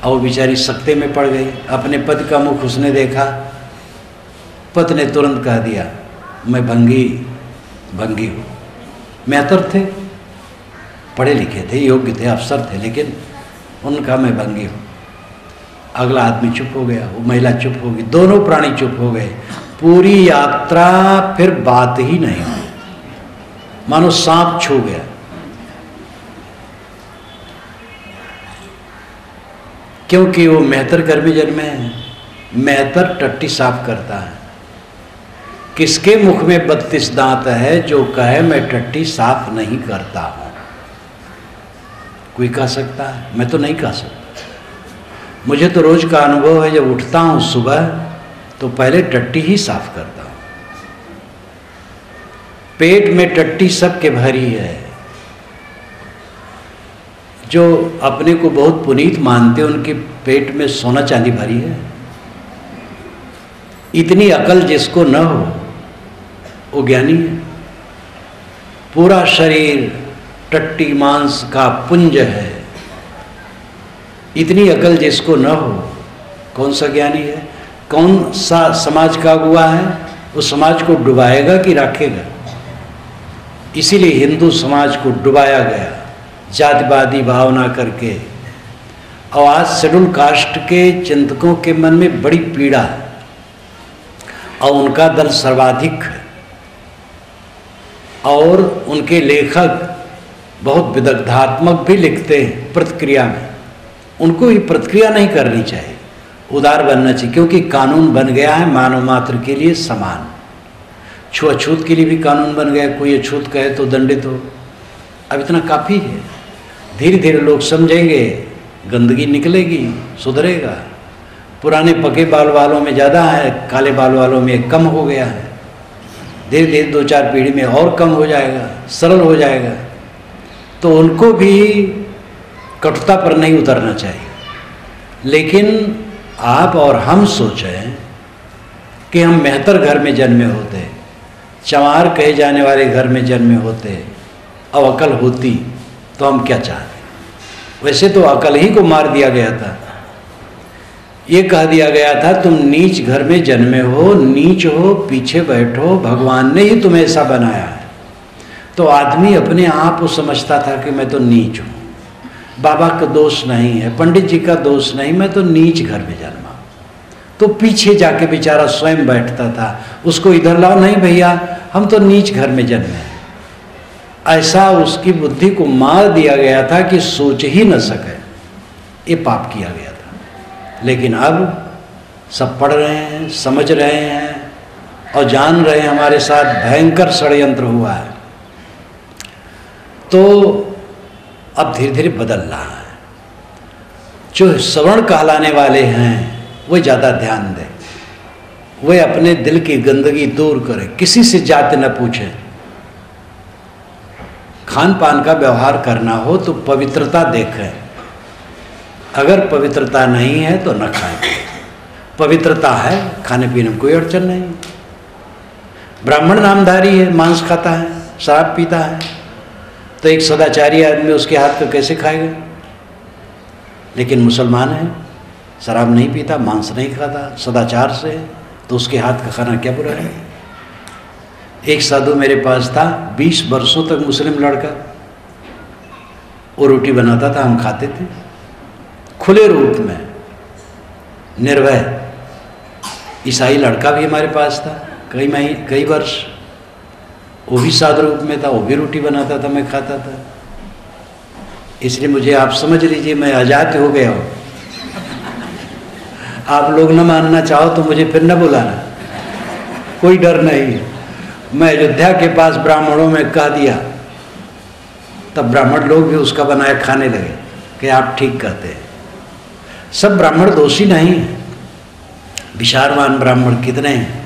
[SPEAKER 1] और बेचारी सकते में पड़ गई। अपने पति का मुख उसने देखा, पति ने तुरंत कह दिया मैं भंगी हूँ। मेहतर थे, पढ़े लिखे थे, योग्य थे, अफसर थे, लेकिन उनका मैं भंगी हूँ। अगला आदमी चुप हो गया, वो महिला चुप हो गई, दोनों प्राणी चुप हो गए। पूरी यात्रा फिर बात ही नहीं हुई, मानो सांप छू गया। क्योंकि वो मेहतर घर में जन्मे हैं। मेहतर टट्टी साफ करता है। किसके मुख में 32 दांत है जो कहे मैं टट्टी साफ नहीं करता हूं? कोई कह सकता है? मैं तो नहीं कह सकता। मुझे तो रोज का अनुभव है, जब उठता हूं सुबह तो पहले टट्टी ही साफ करता हूं। पेट में टट्टी सबके भरी है। जो अपने को बहुत पुनीत मानते हैं उनके पेट में सोना चांदी भरी है। इतनी अकल जिसको न हो वो ज्ञानी है। पूरा शरीर टट्टी मांस का पुंज है। इतनी अकल जिसको न हो कौन सा ज्ञानी है? कौन सा समाज का अगुआ है? वो समाज को डुबाएगा कि रखेगा? इसीलिए हिंदू समाज को डुबाया गया जातिवादी भावना करके। और आज शेड्यूल कास्ट के चिंतकों के मन में बड़ी पीड़ा है और उनका दल सर्वाधिक है। और उनके लेखक बहुत विदग्धात्मक भी लिखते हैं प्रतिक्रिया में। उनको ये प्रतिक्रिया नहीं करनी चाहिए, उदार बनना चाहिए, क्योंकि कानून बन गया है मानव मात्र के लिए समान। छुआछूत के लिए भी कानून बन गया, कोई अछूत कहे तो दंडित हो। अब इतना काफ़ी है। धीरे धीरे लोग समझेंगे, गंदगी निकलेगी, सुधरेगा। पुराने पके बाल वालों में ज़्यादा है, काले बाल वालों में कम हो गया है। धीरे धीरे 2-4 पीढ़ी में और कम हो जाएगा, सरल हो जाएगा। तो उनको भी कटुता पर नहीं उतरना चाहिए। लेकिन आप और हम सोचें कि हम मेहतर घर में जन्मे होते, चमार कहे जाने वाले घर में जन्मे होते और अकल होती तो हम क्या चाहते? वैसे तो अकल ही को मार दिया गया था। ये कह दिया गया था तुम नीच घर में जन्मे हो, नीच हो, पीछे बैठो, भगवान ने ही तुम्हें ऐसा बनाया है। तो आदमी अपने आप को समझता था कि मैं तो नीच हूँ, बाबा का दोष नहीं है, पंडित जी का दोष नहीं, मैं तो नीच घर में जन्मा। तो पीछे जाके बेचारा स्वयं बैठता था, उसको इधर लाओ, नहीं भैया हम तो नीच घर में जन्मे। ऐसा उसकी बुद्धि को मार दिया गया था कि सोच ही न सके। ये पाप किया गया था। लेकिन अब सब पढ़ रहे हैं, समझ रहे हैं और जान रहे हैं हमारे साथ भयंकर षड्यंत्र हुआ है। तो अब धीरे धीरे बदल रहा है। जो सवर्ण कहलाने वाले हैं वो ज़्यादा ध्यान दें, वे अपने दिल की गंदगी दूर करें, किसी से जाति न पूछें। खान पान का व्यवहार करना हो तो पवित्रता देखें। अगर पवित्रता नहीं है तो न खाएं। पवित्रता है, खाने पीने में कोई अड़चन नहीं। ब्राह्मण नामधारी है, मांस खाता है, शराब पीता है, तो एक सदाचारी आदमी उसके हाथ का कैसे खाएगा? लेकिन मुसलमान है, शराब नहीं पीता, मांस नहीं खाता, सदाचार से, तो उसके हाथ का खाना क्या बुरा है? एक साधु मेरे पास था, 20 वर्षों तक मुस्लिम लड़का, वो रोटी बनाता था, हम खाते थे खुले रूप में, निर्भय। ईसाई लड़का भी हमारे पास था कई वर्ष, वो भी साधु रूप में था, वो भी रोटी बनाता था, मैं खाता था। इसलिए मुझे आप समझ लीजिए मैं आज़ाद हो गया हूँ। आप लोग न मानना चाहो तो मुझे फिर न बुलाना, कोई डर नहीं। मैं अयोध्या के पास ब्राह्मणों में कह दिया, तब ब्राह्मण लोग भी उसका बनाया खाने लगे कि आप ठीक कहते हैं। सब ब्राह्मण दोषी नहीं हैं, विचारवान ब्राह्मण कितने हैं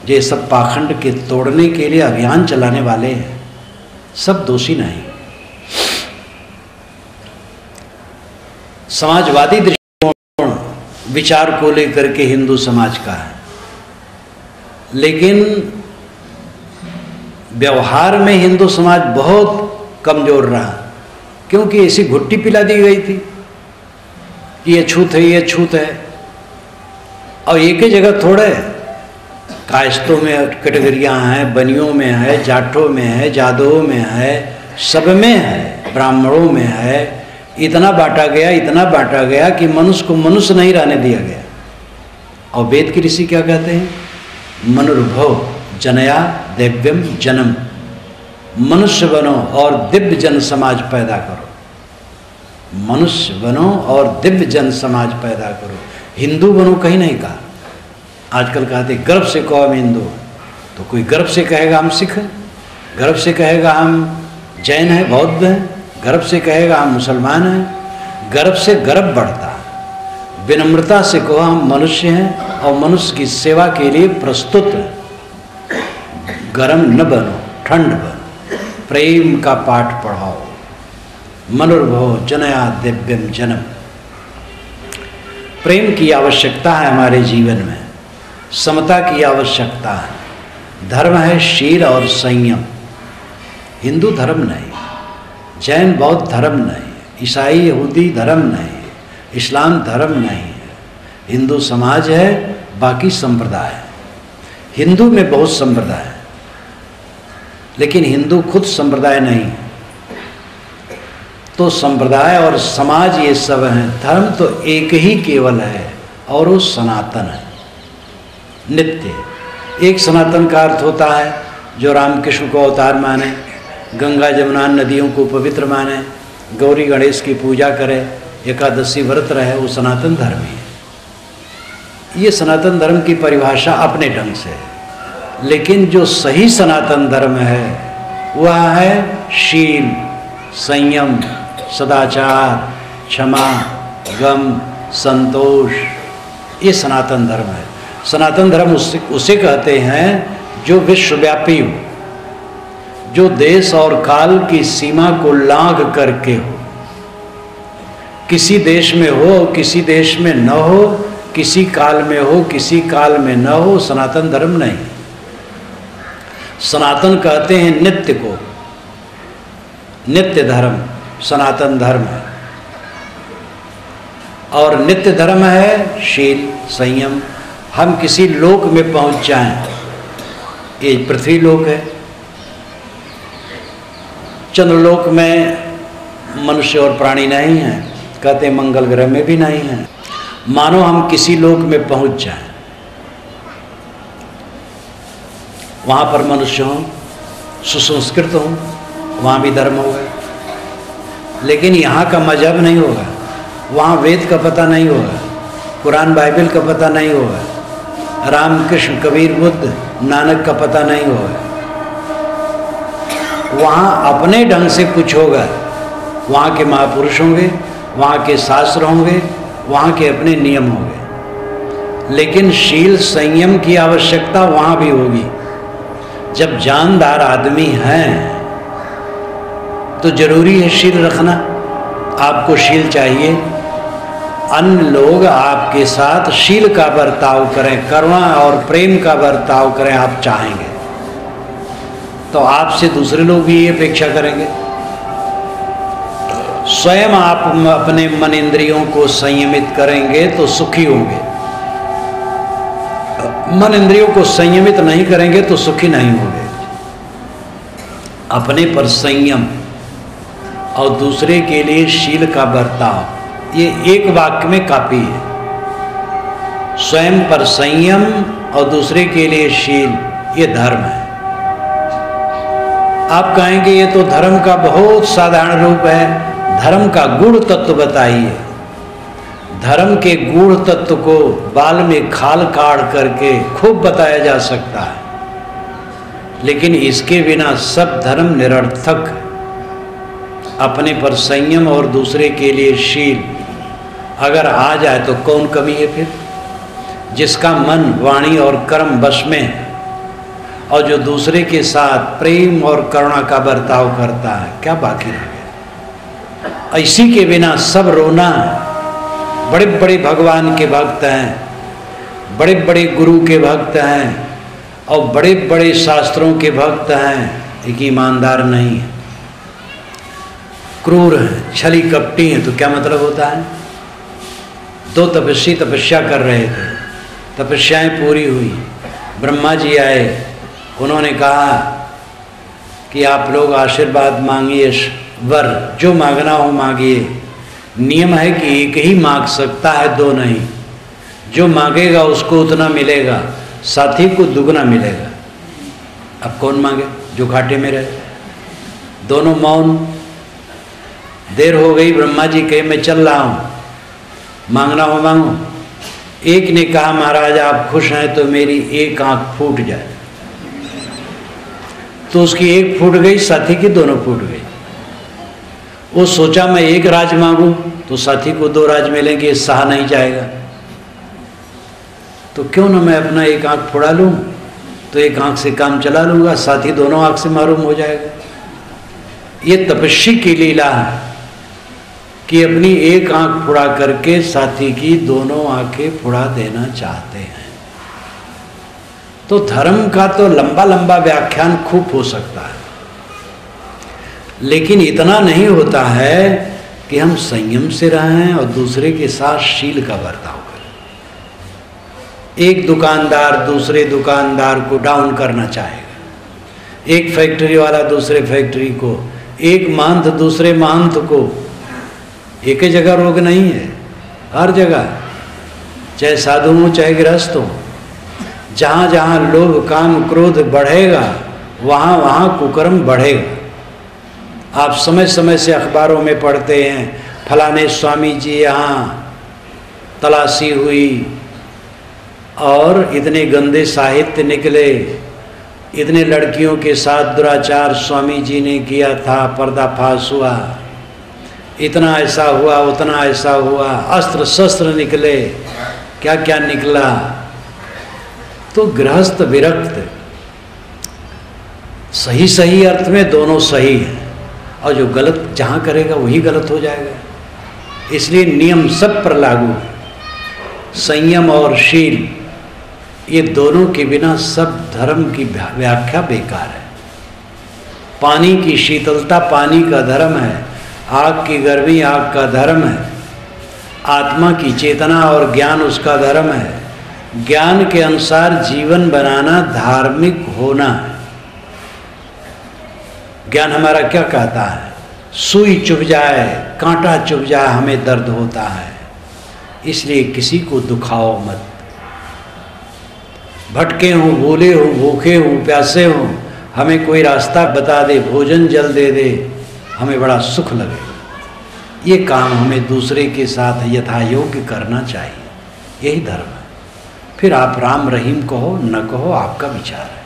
[SPEAKER 1] जो सब पाखंड के तोड़ने के लिए अभियान चलाने वाले हैं, सब दोषी नहीं। समाजवादी दृष्टिकोण विचार को लेकर के हिंदू समाज का है, लेकिन व्यवहार में हिंदू समाज बहुत कमजोर रहा, क्योंकि ऐसी घुट्टी पिला दी गई थी। कि ये छूत है, ये छूत है। और एक ही जगह थोड़े, कायस्तों में कैटेगरियाँ हैं, बनियों में है, जाटों में है, जादवों में है, सब में है, ब्राह्मणों में है। इतना बांटा गया, इतना बांटा गया कि मनुष्य को मनुष्य नहीं रहने दिया गया। और वेद के ऋषि क्या कहते हैं? मनुर्भव जनया दिव्यम जन्म, मनुष्य बनो और दिव्य जन समाज पैदा करो। मनुष्य बनो और दिव्य जन समाज पैदा करो। हिंदू बनो कहीं नहीं कहा। आजकल कहते गर्व से कहो हम हिंदू, तो कोई गर्व से कहेगा हम सिख हैं, गर्व से कहेगा हम जैन हैं, बौद्ध हैं, गर्व से कहेगा हम मुसलमान हैं। गर्व से गर्व बढ़ता है। विनम्रता से कहो हम मनुष्य हैं और मनुष्य की सेवा के लिए प्रस्तुत हैं। गरम न बनो, ठंड बनो, प्रेम का पाठ पढ़ाओ। मनुर्भव जनया दिव्यम जन्म। प्रेम की आवश्यकता है हमारे जीवन में, समता की आवश्यकता है। धर्म है शील और संयम। हिंदू धर्म नहीं, जैन बौद्ध धर्म नहीं, ईसाई यहूदी धर्म नहीं, इस्लाम धर्म नहीं है। हिंदू समाज है, बाकी संप्रदाय है। हिंदू में बहुत संप्रदाय है, लेकिन हिंदू खुद संप्रदाय नहीं। तो संप्रदाय और समाज ये सब हैं। धर्म तो एक ही केवल है और वो सनातन है, नित्य। एक सनातन का अर्थ होता है जो रामकृष्ण को अवतार माने, गंगा जमुना नदियों को पवित्र माने, गौरी गणेश की पूजा करे, एकादशी व्रत रहे, वो सनातन धर्म है। ये सनातन धर्म की परिभाषा अपने ढंग से है। लेकिन जो सही सनातन धर्म है वह है शील, संयम, सदाचार, क्षमा, गम, संतोष। ये सनातन धर्म है। सनातन धर्म उसे कहते हैं जो विश्वव्यापी हो, जो देश और काल की सीमा को लांघ करके हो। किसी देश में हो, किसी देश में न हो, किसी काल में हो, किसी काल में न हो, सनातन धर्म नहीं। सनातन कहते हैं नित्य को, नित्य धर्म सनातन धर्म है। और नित्य धर्म है शील, संयम। हम किसी लोक में पहुंच जाएं, ये पृथ्वी लोक है। चंद्रलोक में मनुष्य और प्राणी नहीं है, कहते मंगल ग्रह में भी नहीं है। मानो हम किसी लोक में पहुंच जाएं, वहां पर मनुष्य हों, सुसंस्कृत हों, वहां भी धर्म होगा। लेकिन यहाँ का मजहब नहीं होगा, वहाँ वेद का पता नहीं होगा, कुरान बाइबल का पता नहीं होगा, राम कृष्ण कबीर बुद्ध नानक का पता नहीं होगा। वहाँ अपने ढंग से कुछ होगा। वहाँ के महापुरुष होंगे, वहाँ के शास्त्र होंगे, वहाँ के अपने नियम होंगे। लेकिन शील संयम की आवश्यकता वहाँ भी होगी। जब जानदार आदमी हैं तो जरूरी है शील रखना। आपको शील चाहिए, अन्य लोग आपके साथ शील का बर्ताव करें, करुणा और प्रेम का बर्ताव करें, आप चाहेंगे तो आपसे दूसरे लोग भी ये अपेक्षा करेंगे। स्वयं आप अपने मन इंद्रियों को संयमित करेंगे तो सुखी होंगे। मन इंद्रियों को संयमित नहीं करेंगे तो सुखी नहीं होंगे। अपने पर संयम और दूसरे के लिए शील का बर्ताव, ये एक वाक्य में काफी है। स्वयं पर संयम और दूसरे के लिए शील, ये धर्म है। आप कहेंगे ये तो धर्म का बहुत साधारण रूप है, धर्म का गूढ़ तत्व बताइए। धर्म के गूढ़ तत्व को बाल में खाल काढ़ करके खूब बताया जा सकता है, लेकिन इसके बिना सब धर्म निरर्थक है। अपने पर संयम और दूसरे के लिए शील अगर आ जाए तो कौन कमी है फिर? जिसका मन, वाणी और कर्म वश में है और जो दूसरे के साथ प्रेम और करुणा का बर्ताव करता है, क्या बाकी रह गया? इसी के बिना सब रोना है। बड़े बड़े भगवान के भक्त हैं, बड़े बड़े गुरु के भक्त हैं और बड़े बड़े शास्त्रों के भक्त हैं, एक ईमानदार नहीं है, क्रूर हैं, छली कपटी हैं, तो क्या मतलब होता है? दो तपस्वी तपस्या कर रहे थे, तपस्याएं पूरी हुई, ब्रह्मा जी आए, उन्होंने कहा कि आप लोग आशीर्वाद मांगिए, वर जो मांगना हो मांगिए। नियम है कि एक ही मांग सकता है, दो नहीं। जो मांगेगा उसको उतना मिलेगा, साथी को दुगना मिलेगा। अब कौन मांगे जो घाटे में रहे? दोनों मौन। देर हो गई, ब्रह्मा जी कहे मैं चल रहा हूँ, मांगना हो मांगो। एक ने कहा महाराज आप खुश हैं तो मेरी एक आंख फूट जाए। तो उसकी एक फूट गई, साथी की दोनों फूट गई। वो सोचा मैं एक राज मांगू तो साथी को दो राज मिलेंगे, सहा नहीं जाएगा, तो क्यों ना मैं अपना एक आंख फोड़ा लूं, तो एक आंख से काम चला लूंगा, साथी दोनों आंख से मालूम हो जाएगा। ये तपस्वी की लीला है कि अपनी एक आंख फुड़ा करके साथी की दोनों आंखें फुड़ा देना चाहते हैं। तो धर्म का तो लंबा लंबा व्याख्यान खूब हो सकता है, लेकिन इतना नहीं होता है कि हम संयम से रहें और दूसरे के साथ शील का बर्ताव करें। एक दुकानदार दूसरे दुकानदार को डाउन करना चाहेगा, एक फैक्ट्री वाला दूसरे फैक्ट्री को, एक महंत दूसरे महंत को। एक ही जगह रोग नहीं है, हर जगह, चाहे साधु हो चाहे गृहस्थ हो। जहाँ जहाँ लोभ काम क्रोध बढ़ेगा वहाँ वहाँ कुकर्म बढ़ेगा। आप समय समय से अखबारों में पढ़ते हैं फलाने स्वामी जी यहाँ तलाशी हुई और इतने गंदे साहित्य निकले, इतने लड़कियों के साथ दुराचार स्वामी जी ने किया था, पर्दाफाश हुआ, इतना ऐसा हुआ उतना ऐसा हुआ, अस्त्र शस्त्र निकले, क्या क्या निकला। तो गृहस्थ विरक्त, सही सही अर्थ में दोनों सही है, और जो गलत जहाँ करेगा वही गलत हो जाएगा। इसलिए नियम सब पर लागू है। संयम और शील ये दोनों के बिना सब धर्म की व्याख्या बेकार है। पानी की शीतलता पानी का धर्म है, आग की गर्मी आग का धर्म है, आत्मा की चेतना और ज्ञान उसका धर्म है। ज्ञान के अनुसार जीवन बनाना धार्मिक होना है। ज्ञान हमारा क्या कहता है? सुई चुभ जाए कांटा चुभ जाए हमें दर्द होता है, इसलिए किसी को दुखाओ मत। भटके हों, भूले हों, भूखे हों, प्यासे हों, हमें कोई रास्ता बता दे, भोजन जल दे दे, हमें बड़ा सुख लगे। ये काम हमें दूसरे के साथ यथायोग्य करना चाहिए, यही धर्म है। फिर आप राम रहीम कहो न कहो आपका विचार है,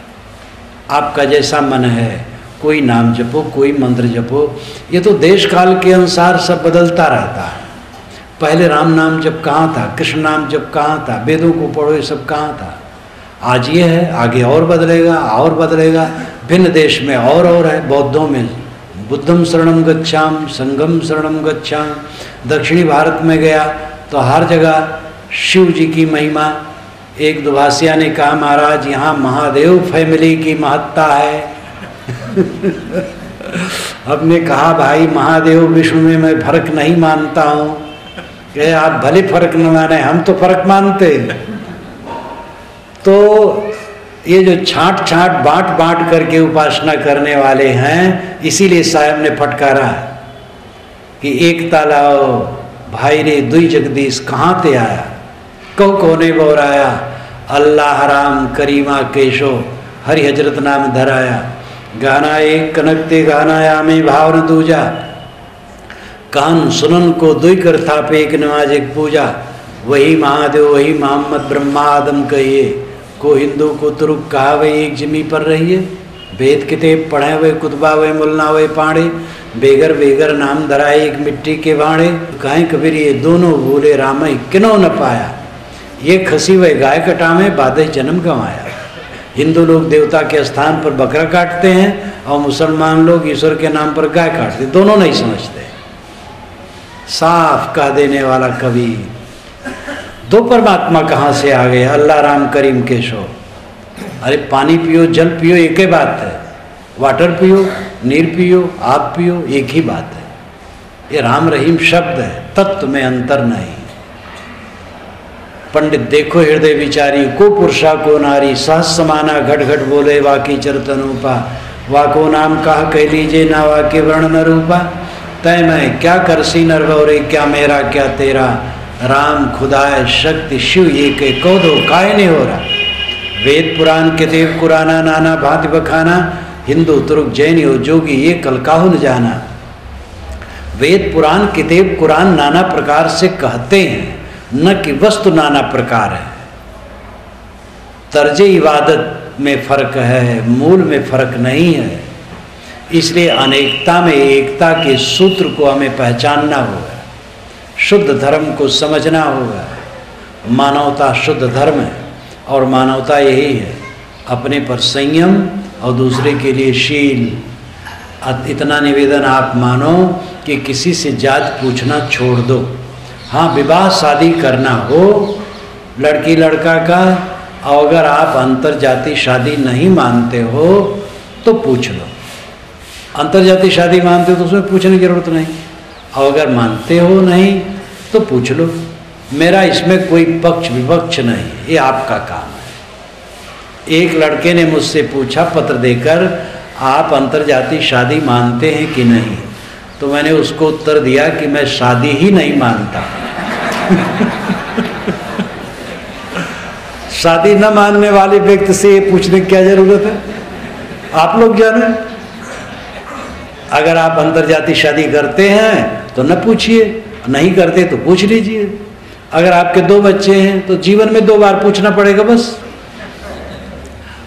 [SPEAKER 1] आपका जैसा मन है। कोई नाम जपो, कोई मंत्र जपो, ये तो देश काल के अनुसार सब बदलता रहता है। पहले राम नाम जप कहाँ था, कृष्ण नाम जप कहाँ था, वेदों को पढ़ो ये सब कहाँ था। आज ये है, आगे और बदलेगा और बदलेगा। भिन्न देश में और है। बौद्धों में बुद्धम शरणम गच्छाम, संगम शरणम गच्छाम। दक्षिणी भारत में गया तो हर जगह शिव जी की महिमा। एक दुभाषिया ने कहा महाराज यहाँ महादेव फैमिली की महत्ता है। हमने कहा भाई महादेव विष्णु में मैं फर्क नहीं मानता हूँ। कहे आप भले फर्क न माने, हम तो फर्क मानते। तो ये जो छांट छांट बांट बांट करके उपासना करने वाले हैं, इसीलिए साहब ने फटकारा कि एकता लाओ भाई रे दुई जगदीश कहाँ ते आया, कहो कोने बोराया, अल्लाह राम करीमा केशो हरि हजरत नाम धराया। गाना एक कनकते गाना आमे भाव न दूजा, कान सुनन को दुई कर थापे एक नमाज एक पूजा। वही महादेव वही मोहम्मद ब्रह्मा आदम कहिए, को हिंदू को तुरुक कहा वे एक जिमी पर रहिए। वेद किताब पढ़े हुए कुतबा वे मुलना वे पाड़े, बेगर बेगर नाम धराए एक मिट्टी के बाड़े। कहें कबीर ये दोनों भूले राम किनो न पाया, ये खसी वे गाय कटामे बाधे जन्म गंवाया। हिंदू लोग देवता के स्थान पर बकरा काटते हैं और मुसलमान लोग ईश्वर के नाम पर गाय काटते, दोनों नहीं समझते। साफ कह देने वाला कवि। दो परमात्मा कहाँ से आ गए? अल्लाह राम करीम केशव। अरे पानी पियो जल पियो एक ही बात है, वाटर पियो नीर पियो आप पियो एक ही बात है। ये राम रहीम शब्द है, तत्व में अंतर नहीं। पंडित देखो हृदय विचारी, को पुरुषा को नारी, सहस समाना घट घट बोले वाकी चरतनूपा, वाको नाम कहा कह लीजिए ना वाक्य वर्ण रूपा, तय मैं क्या करसी नरवरे, क्या मेरा क्या तेरा, राम खुदाय शक्ति शिव ये के कौदो काय नहीं हो रहा। वेद पुराण के देव कुराना, नाना भांति बखाना, हिंदू तुर्क जैन हो जोगी ये कल काहू न जाना। वेद पुराण किताब कुरान नाना प्रकार से कहते हैं, न कि वस्तु नाना प्रकार है। तर्जे इबादत में फर्क है, मूल में फर्क नहीं है। इसलिए अनेकता में एकता के सूत्र को हमें पहचानना होगा, शुद्ध धर्म को समझना होगा। मानवता शुद्ध धर्म है और मानवता यही है, अपने पर संयम और दूसरे के लिए शील। इतना निवेदन आप मानो कि किसी से जात पूछना छोड़ दो। हाँ, विवाह शादी करना हो लड़की लड़का का, और अगर आप अंतरजातीय शादी नहीं मानते हो तो पूछ लो। अंतरजातीय शादी मानते हो तो उसमें पूछने की जरूरत नहीं, और अगर मानते हो नहीं तो पूछ लो। मेरा इसमें कोई पक्ष विपक्ष नहीं, ये आपका काम है। एक लड़के ने मुझसे पूछा पत्र देकर, आप अंतरजातीय शादी मानते हैं कि नहीं? तो मैंने उसको उत्तर दिया कि मैं शादी ही नहीं मानता। शादी न मानने वाले व्यक्ति से ये पूछने की क्या जरूरत है? आप लोग जाने। अगर आप अंतरजातीय शादी करते हैं तो न पूछिए, नहीं करते तो पूछ लीजिए। अगर आपके 2 बच्चे हैं तो जीवन में 2 बार पूछना पड़ेगा बस।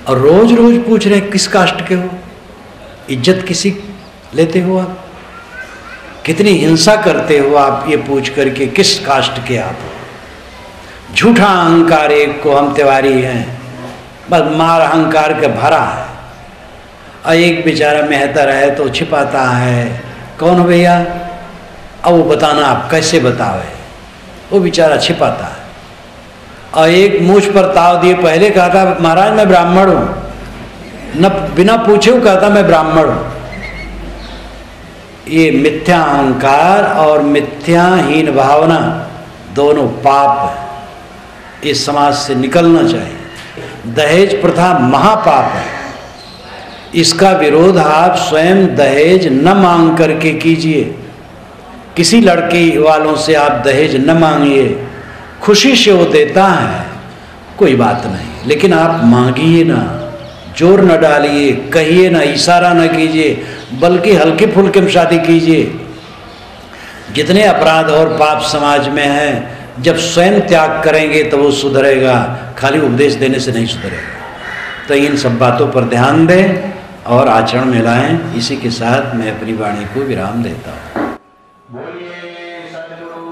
[SPEAKER 1] और रोज रोज पूछ रहे किस कास्ट के हो, इज्जत किसी लेते हो आप? कितनी हिंसा करते हो आप ये पूछ करके किस कास्ट के आप हो। झूठा अहंकार, एक को हम तिवारी हैं, बस मार अहंकार का भरा है। और एक बेचारा मेहतर है तो छिपाता है, कौन हो भैया? अब वो बताना आप कैसे बतावे, वो बेचारा छिपाता है। और एक मूछ पर ताव दिए, पहले कहा था महाराज मैं ब्राह्मण हूँ, न बिना पूछे वो कहता मैं ब्राह्मण हूँ। ये मिथ्या अहंकार और मिथ्याहीन भावना दोनों पाप है, इस समाज से निकलना चाहिए। दहेज प्रथा महापाप है, इसका विरोध आप स्वयं दहेज न मांग करके कीजिए। किसी लड़की वालों से आप दहेज न मांगिए, खुशी से वो देता है कोई बात नहीं, लेकिन आप मांगिए ना, जोर न डालिए, कहिए ना, इशारा न कीजिए, बल्कि हल्के फुल्के में शादी कीजिए। जितने अपराध और पाप समाज में हैं, जब स्वयं त्याग करेंगे तो वो सुधरेगा, खाली उपदेश देने से नहीं सुधरेगा। तो इन सब बातों पर ध्यान दें और आचरण में लाएं। इसी के साथ मैं अपनी वाणी को विराम देता हूँ। बोलिए सद्गुरु